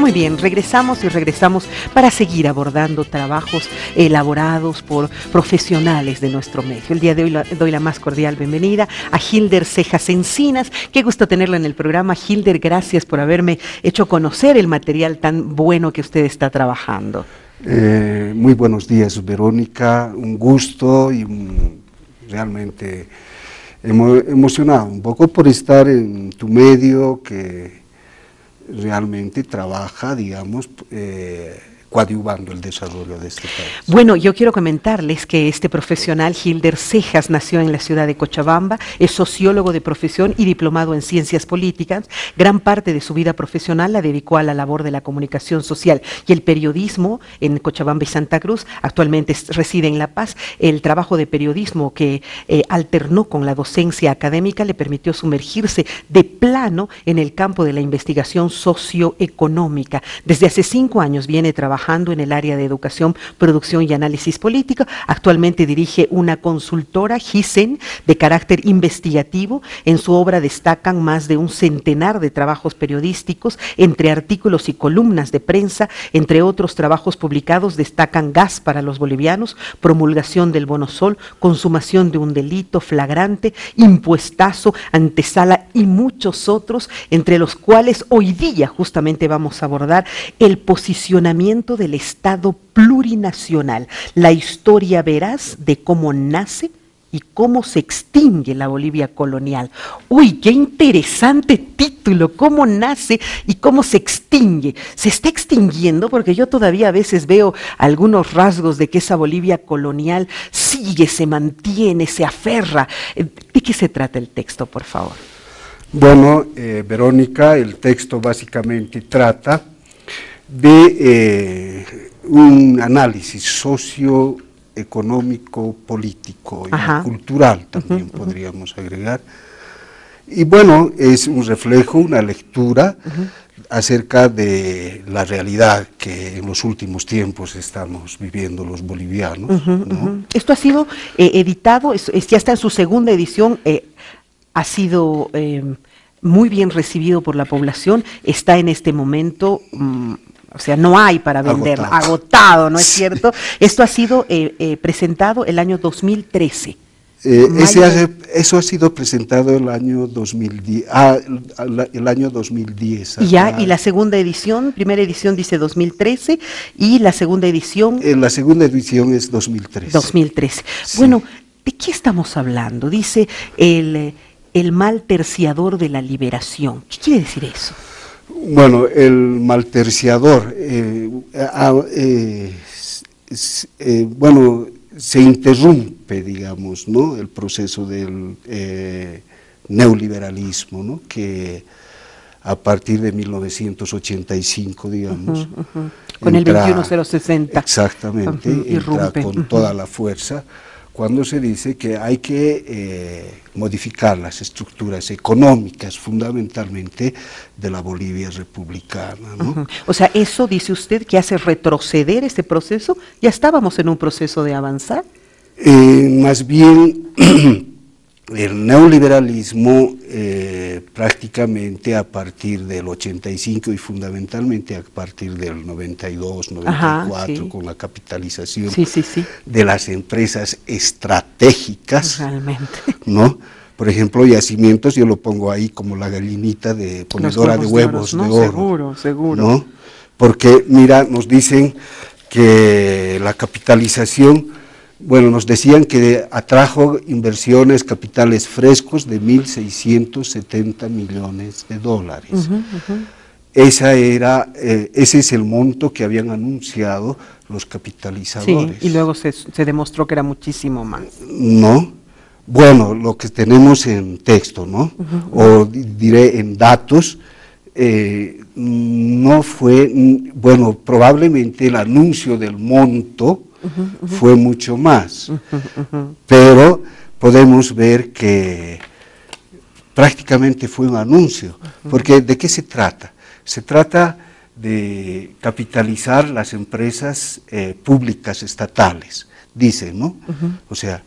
Muy bien, regresamos y regresamos para seguir abordando trabajos elaborados por profesionales de nuestro medio. El día de hoy doy la más cordial bienvenida a Hilder Cejas Encinas. Qué gusto tenerla en el programa. Hilder, gracias por haberme hecho conocer el material tan bueno que usted está trabajando. Muy buenos días, Verónica. Un gusto y realmente emocionado un poco por estar en tu medio que realmente trabaja, digamos, coadyuvando el desarrollo de este país. Bueno, yo quiero comentarles que este profesional, Hilder Cejas, nació en la ciudad de Cochabamba, es sociólogo de profesión y diplomado en ciencias políticas. Gran parte de su vida profesional la dedicó a la labor de la comunicación social y el periodismo en Cochabamba y Santa Cruz. Actualmente reside en La Paz. El trabajo de periodismo que alternó con la docencia académica le permitió sumergirse de plano en el campo de la investigación socioeconómica. Desde hace 5 años viene trabajando en el área de educación, producción y análisis político. Actualmente dirige una consultora, GISEN, de carácter investigativo. En su obra destacan más de un centenar de trabajos periodísticos, entre artículos y columnas de prensa. Entre otros trabajos publicados destacan Gas para los bolivianos, Promulgación del Bono Sol, Consumación de un delito flagrante, Impuestazo, Antesala y muchos otros, entre los cuales hoy día justamente vamos a abordar el posicionamiento del Estado plurinacional, la historia veraz de cómo nace y cómo se extingue la Bolivia colonial. ¡Uy, qué interesante título! ¿Cómo nace y cómo se extingue? ¿Se está extinguiendo? Porque yo todavía a veces veo algunos rasgos de que esa Bolivia colonial sigue, se mantiene, se aferra. ¿De qué se trata el texto, por favor? Bueno, Verónica, el texto básicamente trata de un análisis socioeconómico, político y cultural también podríamos agregar. Y bueno, es un reflejo, una lectura acerca de la realidad que en los últimos tiempos estamos viviendo los bolivianos. ¿No? Esto ha sido editado, ya está en su segunda edición, ha sido muy bien recibido por la población, está en este momento... o sea, no hay para venderla, agotado, ¿no es cierto? Esto ha sido presentado el año 2013. Eso ha sido presentado el año 2010. El año 2010. Y la segunda edición, primera edición dice 2013 y la segunda edición... La segunda edición es 2013. 2013. Sí. Bueno, ¿de qué estamos hablando? Dice el mal terciador de la liberación. ¿Qué quiere decir eso? Bueno, el malterciador, bueno, se interrumpe, digamos, ¿no? El proceso del neoliberalismo, ¿no? Que a partir de 1985, digamos, con entra, el 21060. Exactamente, entra con toda la fuerza, cuando se dice que hay que modificar las estructuras económicas, fundamentalmente de la Bolivia republicana, ¿no? O sea, eso dice usted que hace retroceder este proceso. ¿Ya estábamos en un proceso de avanzar? Más bien, el neoliberalismo prácticamente a partir del 85 y fundamentalmente a partir del 92, 94, con la capitalización de las empresas estratégicas, ¿no? Por ejemplo, yacimientos, yo lo pongo ahí como la gallinita de ponedora de huevos de oro. Seguro, seguro. ¿No? Porque, mira, nos dicen que la capitalización... Bueno, nos decían que atrajo inversiones, capitales frescos de 1.670 millones de dólares. Ese es el monto que habían anunciado los capitalizadores. Sí, y luego se demostró que era muchísimo más. No, bueno, lo que tenemos en texto, ¿no? O diré en datos, no fue, bueno, probablemente el anuncio del monto fue mucho más, pero podemos ver que prácticamente fue un anuncio, porque ¿de qué se trata? Se trata de capitalizar las empresas públicas estatales, dicen, ¿no? O sea,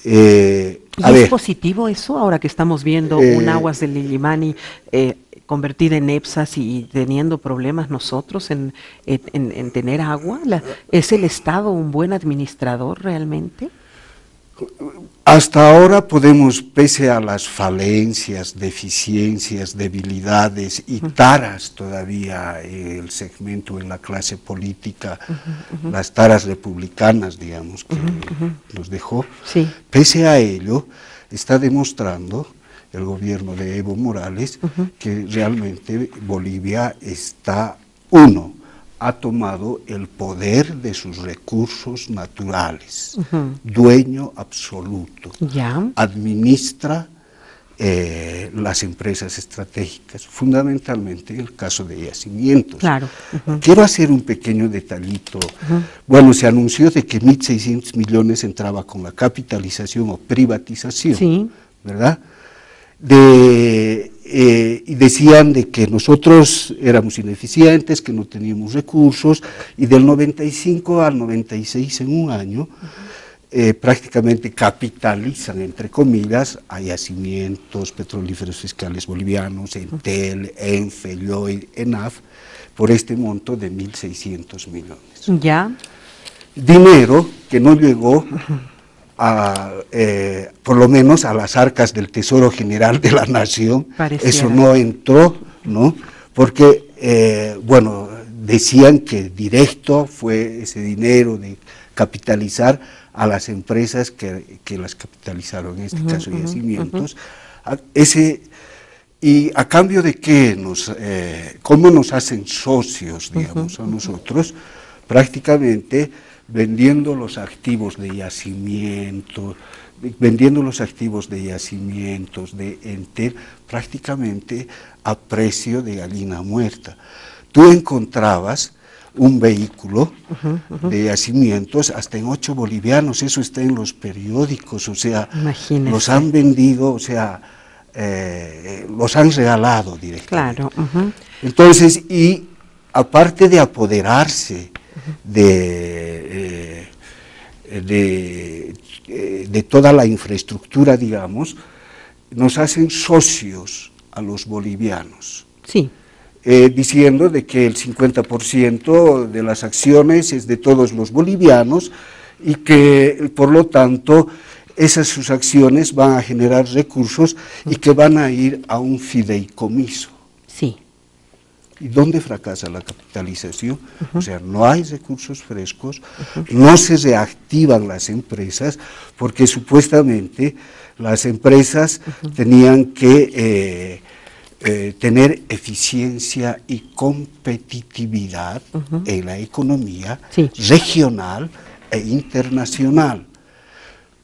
¿Y es positivo eso, ahora que estamos viendo un Aguas del Illimani convertida en EPSAS y teniendo problemas nosotros en tener agua? ¿Es el Estado un buen administrador realmente? Hasta ahora podemos, pese a las falencias, deficiencias, debilidades y taras todavía el segmento en la clase política, las taras republicanas, digamos, que nos dejó, sí. Pese a ello, está demostrando el gobierno de Evo Morales que realmente Bolivia está, ha tomado el poder de sus recursos naturales, dueño absoluto, administra las empresas estratégicas, fundamentalmente en el caso de yacimientos. Claro. Quiero hacer un pequeño detallito. Bueno, se anunció de que 1.600 millones entraba con la capitalización o privatización, sí. ¿verdad? Y decían de que nosotros éramos ineficientes, que no teníamos recursos, y del 95 al 96 en un año, prácticamente capitalizan, entre comillas, a yacimientos petrolíferos fiscales bolivianos, Entel, ENFE, Lloyd, ENAF, por este monto de 1.600 millones. Ya. Dinero que no llegó por lo menos a las arcas del Tesoro General de la Nación. Pareciera. Eso no entró, ¿no? Porque, bueno, decían que directo fue ese dinero de capitalizar a las empresas que las capitalizaron, en este caso yacimientos. Y a cambio de qué cómo nos hacen socios, digamos, a nosotros, prácticamente vendiendo los activos de yacimientos, de Entel, prácticamente a precio de gallina muerta. Tú encontrabas un vehículo de yacimientos hasta en 8 bolivianos, eso está en los periódicos, o sea, imagínese, los han vendido, o sea, los han regalado directamente. Claro. Entonces, y aparte de apoderarse de toda la infraestructura, digamos, nos hacen socios a los bolivianos. Sí. Diciendo de que el 50% de las acciones es de todos los bolivianos y que, por lo tanto, sus acciones van a generar recursos y que van a ir a un fideicomiso. Sí. ¿Y dónde fracasa la capitalización? O sea, no hay recursos frescos, no se reactivan las empresas, porque supuestamente las empresas tenían que tener eficiencia y competitividad en la economía regional e internacional.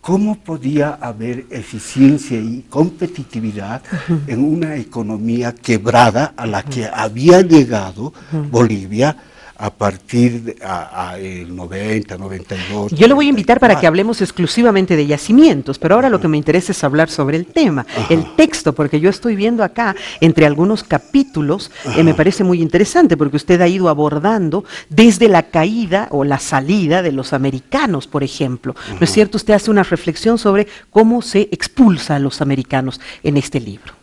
¿Cómo podía haber eficiencia y competitividad en una economía quebrada a la que había llegado Bolivia a partir del 90, 92? Yo le voy a invitar para que hablemos exclusivamente de yacimientos, pero ahora lo que me interesa es hablar sobre el tema, el texto, porque yo estoy viendo acá, entre algunos capítulos, me parece muy interesante, porque usted ha ido abordando desde la caída o la salida de los americanos, por ejemplo. ¿No es cierto? Usted hace una reflexión sobre cómo se expulsa a los americanos en este libro.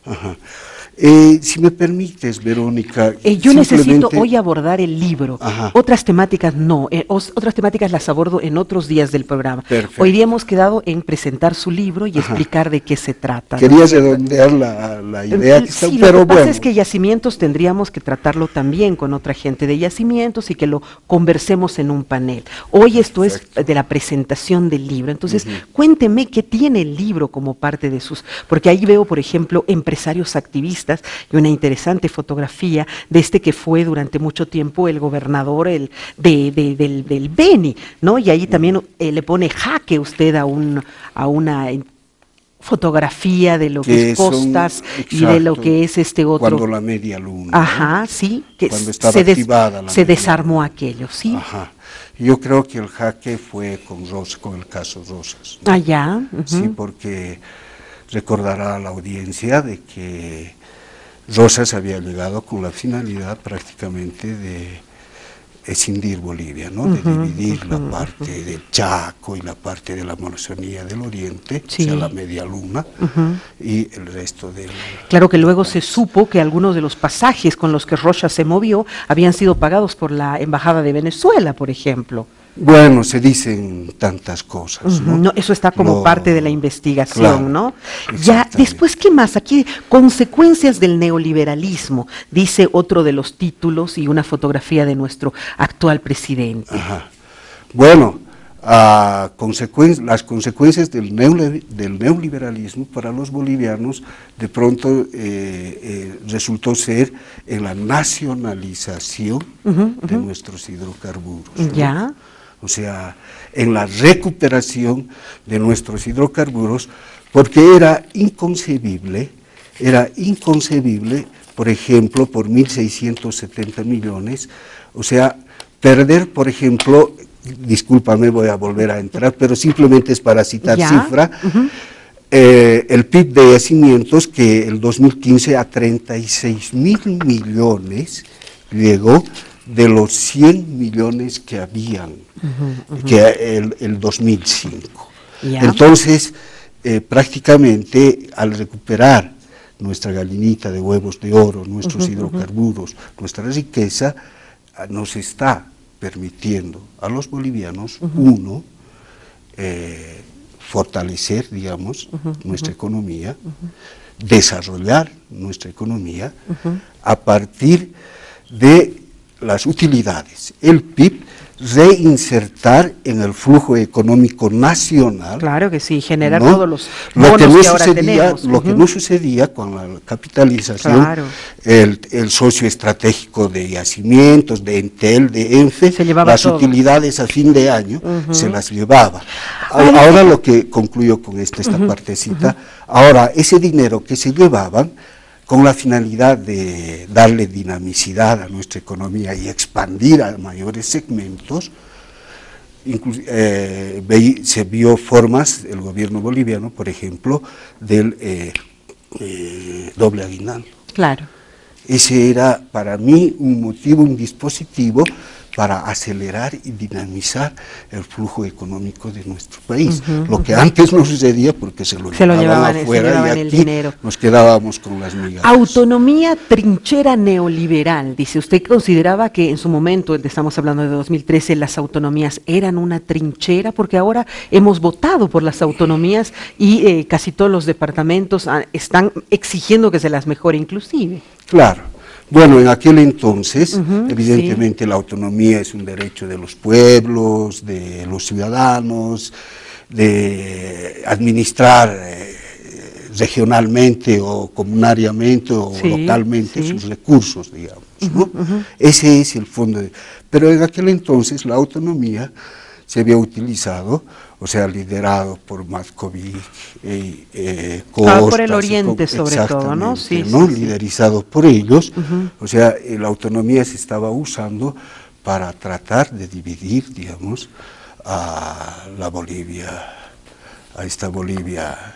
Si me permites, Verónica. Yo necesito hoy abordar el libro. Otras temáticas no, otras temáticas las abordo en otros días del programa. Perfecto. Hoy día hemos quedado en presentar su libro y explicar de qué se trata. Quería redondear la idea, sí, pero lo que pasa bueno. es que yacimientos tendríamos que tratarlo también con otra gente de yacimientos y que lo conversemos en un panel. Hoy esto Perfecto. Es de la presentación del libro. Entonces, cuénteme qué tiene el libro como parte de sus... Porque ahí veo, por ejemplo, empresarios activistas y una interesante fotografía de este que fue durante mucho tiempo el gobernador del Beni, ¿no? Y ahí también le pone jaque usted a una fotografía de lo que es Costas y de lo que es este otro. Cuando la media luna. Ajá, sí, que cuando estaba activada se desarmó aquello, ¿sí? Ajá. Yo creo que el jaque fue con el caso Rosas, ¿no? Ah, ya. Sí, porque recordará a la audiencia de que Rosas había llegado con la finalidad prácticamente de escindir Bolivia, ¿no? De dividir la parte del Chaco y la parte de la Amazonía del Oriente, sí, o sea, la Media Luna, y el resto del... Claro que luego se supo que algunos de los pasajes con los que Rocha se movió habían sido pagados por la Embajada de Venezuela, por ejemplo. Bueno, se dicen tantas cosas, ¿no? No, eso está como parte de la investigación, claro, ¿no? Ya, después, ¿qué más? Aquí, consecuencias del neoliberalismo, dice otro de los títulos y una fotografía de nuestro actual presidente. Ajá. Bueno, las consecuencias del neoliberalismo para los bolivianos de pronto resultó ser en la nacionalización de nuestros hidrocarburos, ¿no? Ya. O sea, en la recuperación de nuestros hidrocarburos, porque era inconcebible, por ejemplo, por 1.670 millones, o sea, perder, por ejemplo, discúlpame, voy a volver a entrar, pero simplemente es para citar cifra, el PIB de yacimientos que el 2015 a 36.000 millones llegó de los 100 millones que habían, que el 2005. Entonces, prácticamente al recuperar nuestra gallinita de huevos de oro, nuestros hidrocarburos, nuestra riqueza, nos está permitiendo a los bolivianos, fortalecer, digamos, nuestra economía, desarrollar nuestra economía a partir de las utilidades, el PIB, reinsertar en el flujo económico nacional. Claro que sí, generar, ¿no?, todos los bonos que ahora tenemos. Lo que no sucedía con la capitalización, el socio estratégico de yacimientos, de Entel, de ENFE, las utilidades a fin de año se las llevaba. Ahora lo que concluyo con esta partecita, ahora ese dinero que se llevaban, con la finalidad de darle dinamicidad a nuestra economía y expandir a mayores segmentos, se vio formas, el gobierno boliviano, por ejemplo, del doble aguinaldo. Claro. Ese era para mí un motivo, un dispositivo para acelerar y dinamizar el flujo económico de nuestro país. Lo que antes no sucedía porque se lo llevaban afuera y aquí nos quedábamos con las migajas. Autonomía trinchera neoliberal, dice. ¿Usted consideraba que en su momento, estamos hablando de 2013, las autonomías eran una trinchera? Porque ahora hemos votado por las autonomías y casi todos los departamentos están exigiendo que se las mejore inclusive. Claro. Bueno, en aquel entonces, evidentemente la autonomía es un derecho de los pueblos, de los ciudadanos, de administrar regionalmente o comunariamente o localmente sus recursos, digamos, ¿no? Ese es el fondo. Pero en aquel entonces la autonomía se había utilizado, o sea, liderado por Matkovic, Costas, por el Oriente sobre todo, ¿no? Liderizado por ellos, o sea, la autonomía se estaba usando para tratar de dividir, digamos, a la Bolivia, a esta Bolivia,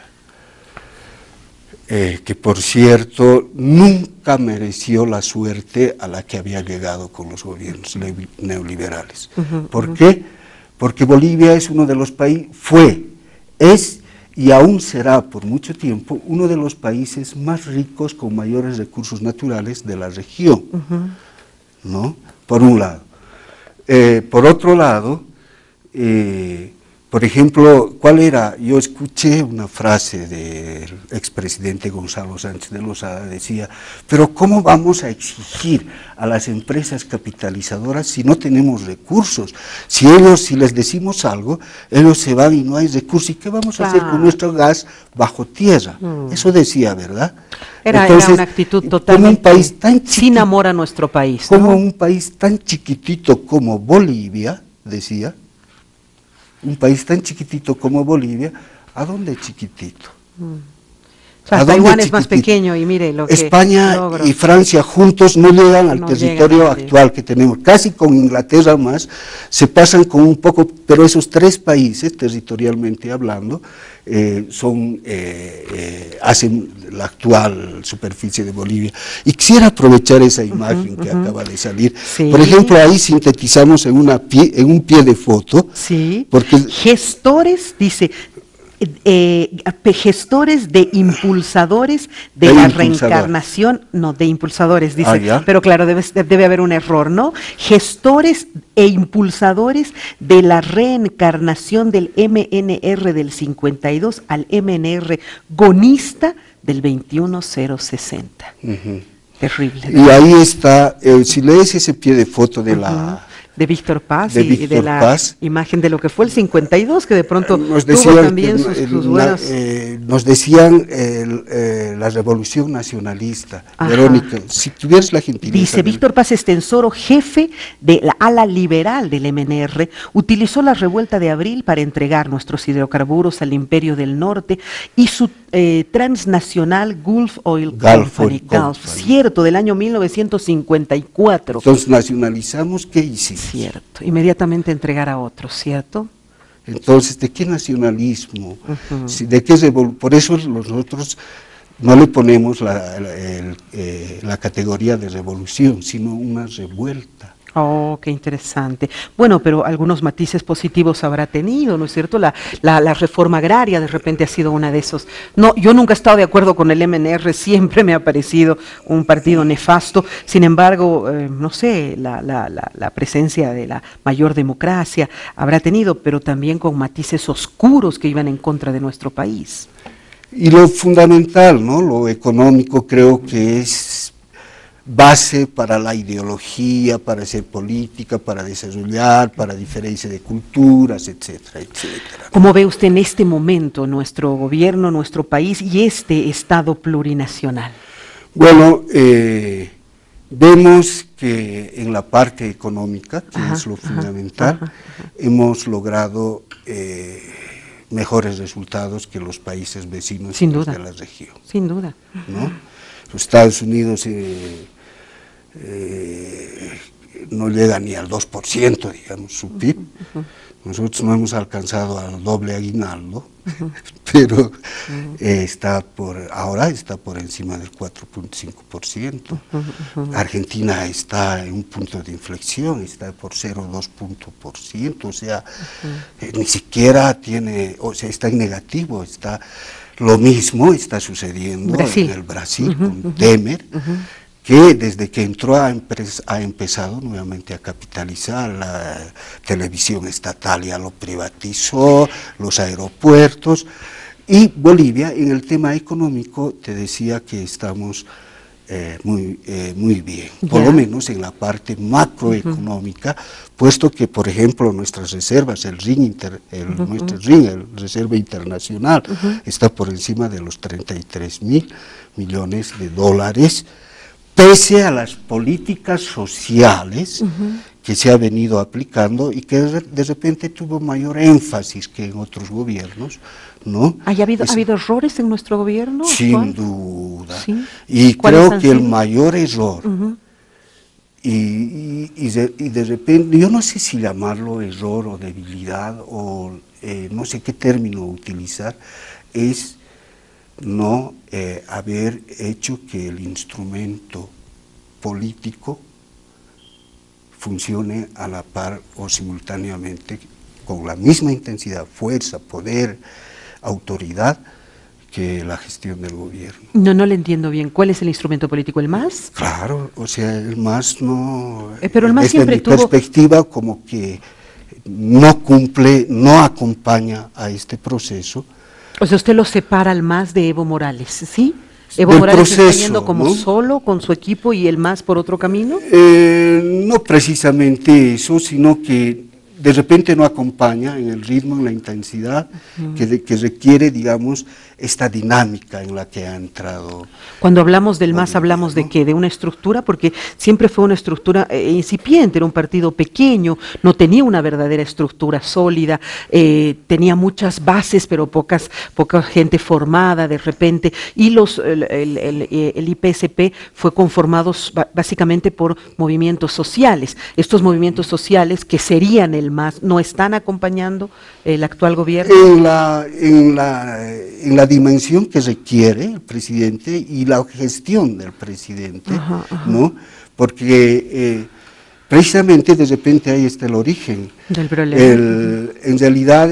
que por cierto nunca mereció la suerte a la que había llegado con los gobiernos neoliberales. ¿Por qué? Porque Bolivia es uno de los países, es y aún será por mucho tiempo uno de los países más ricos con mayores recursos naturales de la región, ¿no? Por un lado. Por otro lado, por ejemplo, ¿cuál era? Yo escuché una frase del expresidente Gonzalo Sánchez de Lozada, decía, pero ¿cómo vamos a exigir a las empresas capitalizadoras si no tenemos recursos? Si les decimos algo, ellos se van y no hay recursos, ¿y qué vamos a hacer con nuestro gas bajo tierra? Eso decía, ¿verdad? Entonces, era una actitud totalmente, como un país tan chiquito, sin amor a nuestro país, ¿no? Como un país tan chiquitito como Bolivia, decía, un país tan chiquitito como Bolivia, ¿a dónde chiquitito? O sea, Taiwán es más pequeño y mire lo que España logro. y Francia juntos no llegan al No territorio llegan, actual que tenemos, casi con Inglaterra más, se pasan con un poco, pero esos tres países, territorialmente hablando, hacen la actual superficie de Bolivia. Y quisiera aprovechar esa imagen que acaba de salir. Sí. Por ejemplo, ahí sintetizamos en un pie de foto. Sí, porque gestores, dice, gestores de impulsadores de De la impulsador. reencarnación, no, de impulsadores, dice, ¿Ya? pero claro, debe haber un error, ¿no? Gestores e impulsadores de la reencarnación del MNR del 52 al MNR gonista del 21060. Terrible. Y ahí está, si lees ese pie de foto de de Víctor Paz de y de Víctor la Paz. Imagen de lo que fue el 52, que de pronto nos tuvo decían, también sus buenas... nos decían la revolución nacionalista. Ajá. Verónica, si tuvieras la gentileza. Dice Víctor Paz Estensoro, jefe de la ala liberal del MNR, utilizó la revuelta de abril para entregar nuestros hidrocarburos al Imperio del Norte y su transnacional Gulf Oil Company, cierto, del año 1954. Entonces nacionalizamos, ¿qué hicimos? Cierto, inmediatamente entregar a otros, ¿cierto? Entonces, ¿de qué nacionalismo? ¿De qué por eso nosotros no le ponemos la categoría de revolución, sino una revuelta. Oh, qué interesante. Bueno, pero algunos matices positivos habrá tenido, ¿no es cierto? La reforma agraria de repente ha sido una de esos. No, yo nunca he estado de acuerdo con el MNR, siempre me ha parecido un partido nefasto. Sin embargo, no sé, la presencia de la mayor democracia habrá tenido, pero también con matices oscuros que iban en contra de nuestro país. Y lo fundamental, ¿no? Lo económico creo que es base para la ideología, para hacer política, para desarrollar, para diferencia de culturas, etcétera, etcétera. ¿Cómo ve usted en este momento nuestro gobierno, nuestro país y este Estado plurinacional? Bueno, vemos que en la parte económica, que es lo fundamental, hemos logrado mejores resultados que los países vecinos de la región. Sin duda. ¿No? Los Estados Unidos no llega ni al 2%, digamos, su PIB. Nosotros no hemos alcanzado al doble aguinaldo, pero ahora está por encima del 4.5%. Argentina está en un punto de inflexión, está por 0,2%, o sea, ni siquiera tiene, o sea, está en negativo, está... Lo mismo está sucediendo en el Brasil con Temer, que desde que entró ha empezado nuevamente a capitalizar la televisión estatal, ya lo privatizó, los aeropuertos, y Bolivia en el tema económico te decía que estamos muy bien, por lo menos en la parte macroeconómica, puesto que, por ejemplo, nuestras reservas, el Reserva Internacional, está por encima de los 33.000 millones de dólares, pese a las políticas sociales que se ha venido aplicando y que de repente tuvo mayor énfasis que en otros gobiernos, ¿no? ¿Ha habido errores en nuestro gobierno? Sin duda. ¿Sí? Y creo que el mayor error, y de repente, yo no sé si llamarlo error o debilidad, o no sé qué término utilizar, es no haber hecho que el instrumento político funcione a la par o simultáneamente con la misma intensidad, fuerza, poder, autoridad que la gestión del gobierno. No le entiendo bien. ¿Cuál es el instrumento político? ¿El MAS? Claro, o sea, el MAS no... pero el MAS desde siempre mi perspectiva como que no cumple, no acompaña a este proceso. O sea, usted lo separa al MAS de Evo Morales, ¿sí? ¿Evo Morales está yendo como solo con su equipo y el MAS por otro camino? No precisamente eso, sino que de repente no acompaña en el ritmo, en la intensidad que requiere, digamos, esta dinámica en la que ha entrado. Cuando hablamos del MAS, ¿hablamos de qué? ¿De una estructura? Porque siempre fue una estructura incipiente, era un partido pequeño, no tenía una verdadera estructura sólida, tenía muchas bases, pero poca gente formada de repente, y el IPSP fue conformado básicamente por movimientos sociales. Estos movimientos sociales, que serían el MAS, ¿no están acompañando el actual gobierno? En la dimensión que requiere el presidente y la gestión del presidente, ¿no? Porque precisamente de repente ahí está el origen del problema. En realidad,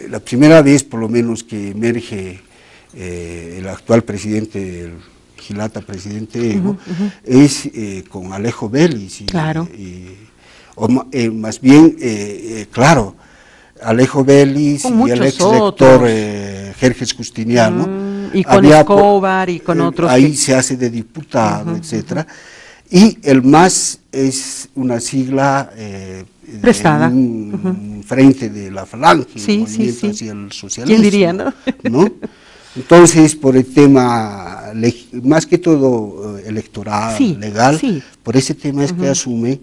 la primera vez por lo menos que emerge el actual presidente, el Gilata presidente Evo, es con Alejo Vélez. Claro. Más bien, claro, Alejo Vélez y el ex rector Jerjes Justiniano. Y con Escobar y con otros. Ahí se hace de diputado, etcétera. Y el MAS es una sigla prestada. Un frente de la Falange, sí, movimiento hacia el socialismo. ¿Quién diría, no? ¿No? Entonces, por el tema, más que todo electoral, legal, por ese tema es que asume,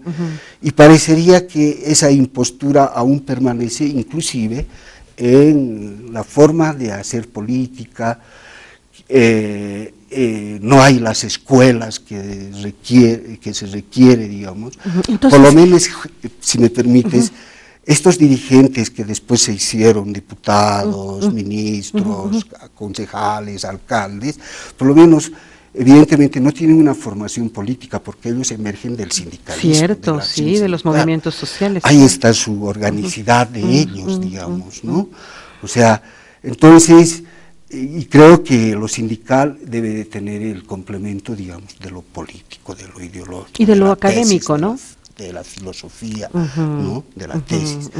y parecería que esa impostura aún permanece, inclusive en la forma de hacer política. No hay las escuelas que se requiere, digamos. Entonces, por lo menos, si me permites, estos dirigentes que después se hicieron diputados, ministros, concejales, alcaldes, por lo menos, evidentemente no tienen una formación política porque ellos emergen del sindicalismo. Cierto, sí, de los movimientos sociales. Ahí está su organicidad de ellos, digamos, ¿no? O sea, entonces, y creo que lo sindical debe de tener el complemento, digamos, de lo político, de lo ideológico. Y de lo académico, ¿no? De la filosofía, ¿no? De la tesis.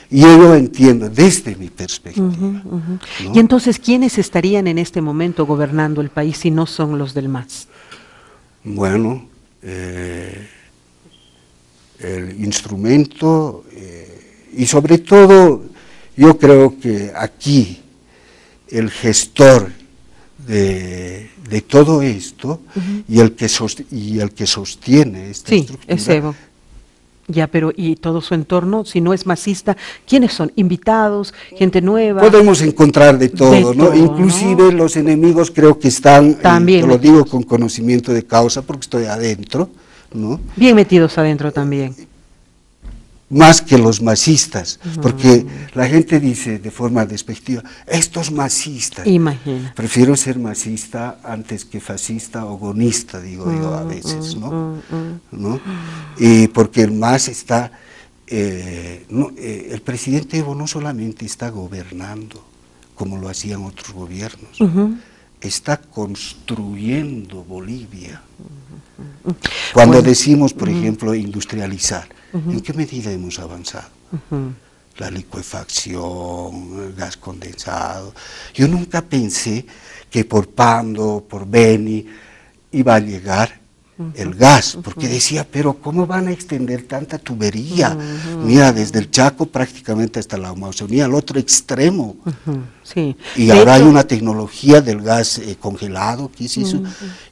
Y yo lo entiendo desde mi perspectiva. ¿no? Y entonces, ¿quiénes estarían en este momento gobernando el país si no son los del MAS? Bueno, el instrumento, y sobre todo, yo creo que aquí el gestor de todo esto y el que sostiene esta estructura. Es Evo. Ya, pero ¿y todo su entorno? Si no es masista, ¿quiénes son? ¿Invitados? ¿Gente nueva? Podemos encontrar de todo, ¿no? Inclusive los enemigos creo que están, te lo digo con conocimiento de causa porque estoy adentro, ¿no? Bien metidos adentro también. Más que los masistas, porque la gente dice de forma despectiva, estos masistas. Imagina. Prefiero ser masista antes que fascista o gonista, digo yo a veces, ¿no? ¿No? Porque el MAS está, el presidente Evo no solamente está gobernando, como lo hacían otros gobiernos, está construyendo Bolivia. Cuando decimos, por ejemplo, industrializar, ¿en qué medida hemos avanzado? La licuefacción, el gas condensado. Yo nunca pensé que por Pando, por Beni, iba a llegar el gas, porque decía, pero ¿cómo van a extender tanta tubería? Mira, desde el Chaco prácticamente hasta la Amazonía, al otro extremo. Sí. Y ahora hay una tecnología del gas congelado, ¿qué es eso?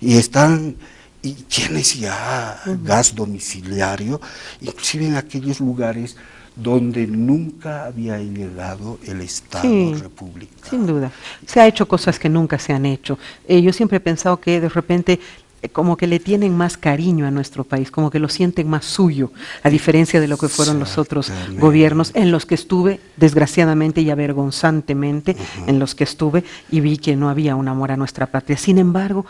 Y están... Y tienes ya gas domiciliario, inclusive en aquellos lugares donde nunca había llegado el Estado republicano. Sin duda. Se ha hecho cosas que nunca se han hecho. Yo siempre he pensado que de repente como que le tienen más cariño a nuestro país, como que lo sienten más suyo, a diferencia de lo que fueron los otros gobiernos en los que estuve, desgraciadamente y avergonzantemente, en los que estuve y vi que no había un amor a nuestra patria. Sin embargo,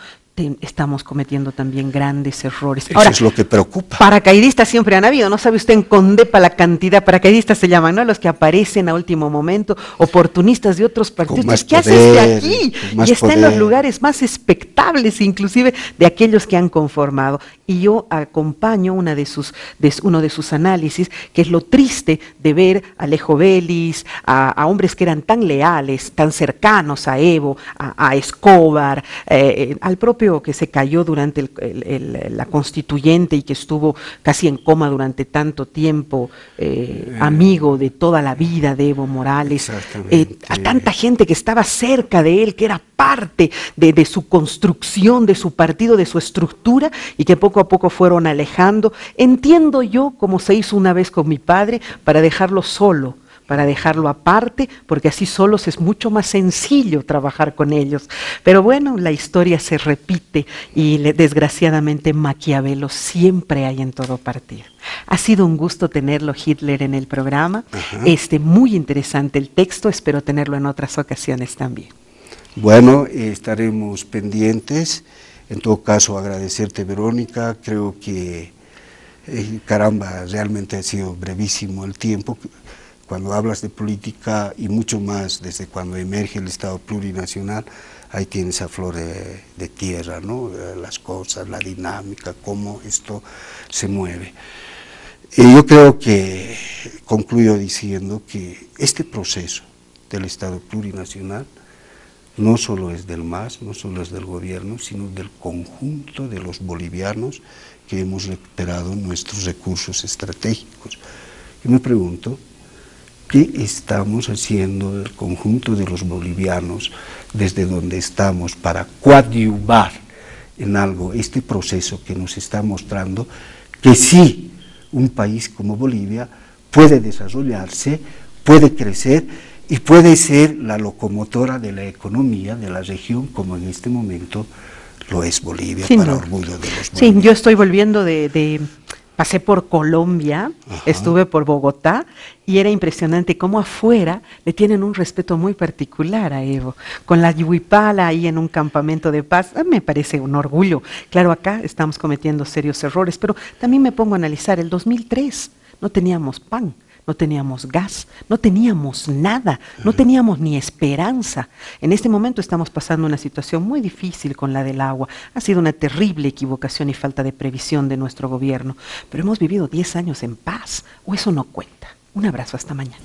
estamos cometiendo también grandes errores. Eso es lo que preocupa. Paracaidistas siempre han habido, ¿no sabe usted en Condepa la cantidad? Paracaidistas se llaman, ¿no? Los que aparecen a último momento, oportunistas de otros partidos. ¿Qué hace usted aquí? Y está en los lugares más expectables, inclusive de aquellos que han conformado. y yo acompaño uno de sus análisis, que es lo triste de ver a Alejo Vélez, a hombres que eran tan leales, tan cercanos a Evo, a Escobar, al propio que se cayó durante la constituyente y que estuvo casi en coma durante tanto tiempo, amigo de toda la vida de Evo Morales, a tanta gente que estaba cerca de él, que era parte de su construcción, de su partido, de su estructura, y que poco a poco fueron alejando. Entiendo yo como se hizo una vez con mi padre, para dejarlo solo, para dejarlo aparte, porque así solos es mucho más sencillo trabajar con ellos. Pero bueno, la historia se repite y desgraciadamente Maquiavelo siempre hay en todo partido. Ha sido un gusto tenerlo, Hitler, en el programa. Muy interesante el texto, espero tenerlo en otras ocasiones también. Bueno, estaremos pendientes. En todo caso, agradecerte, Verónica. Creo que, caramba, realmente ha sido brevísimo el tiempo. Cuando hablas de política, y mucho más desde cuando emerge el Estado plurinacional, ahí tienes a flor de tierra, ¿no? Las cosas, la dinámica, cómo esto se mueve. Yo creo que concluyo diciendo que este proceso del Estado plurinacional no solo es del MAS, no solo es del gobierno, sino del conjunto de los bolivianos que hemos recuperado nuestros recursos estratégicos. Y me pregunto, ¿qué estamos haciendo el conjunto de los bolivianos desde donde estamos para coadyuvar en algo este proceso que nos está mostrando que sí, un país como Bolivia puede desarrollarse, puede crecer y puede ser la locomotora de la economía de la región, como en este momento lo es Bolivia, para orgullo de los bolivianos? Sí, yo estoy volviendo pasé por Colombia, estuve por Bogotá, y era impresionante cómo afuera le tienen un respeto muy particular a Evo. Con la Yuipala ahí en un campamento de paz, me parece un orgullo. Claro, acá estamos cometiendo serios errores, pero también me pongo a analizar, el 2003 no teníamos pan, no teníamos gas, no teníamos nada, no teníamos ni esperanza. En este momento estamos pasando una situación muy difícil con la del agua. Ha sido una terrible equivocación y falta de previsión de nuestro gobierno, pero hemos vivido 10 años en paz, o eso no cuenta. Un abrazo, hasta mañana.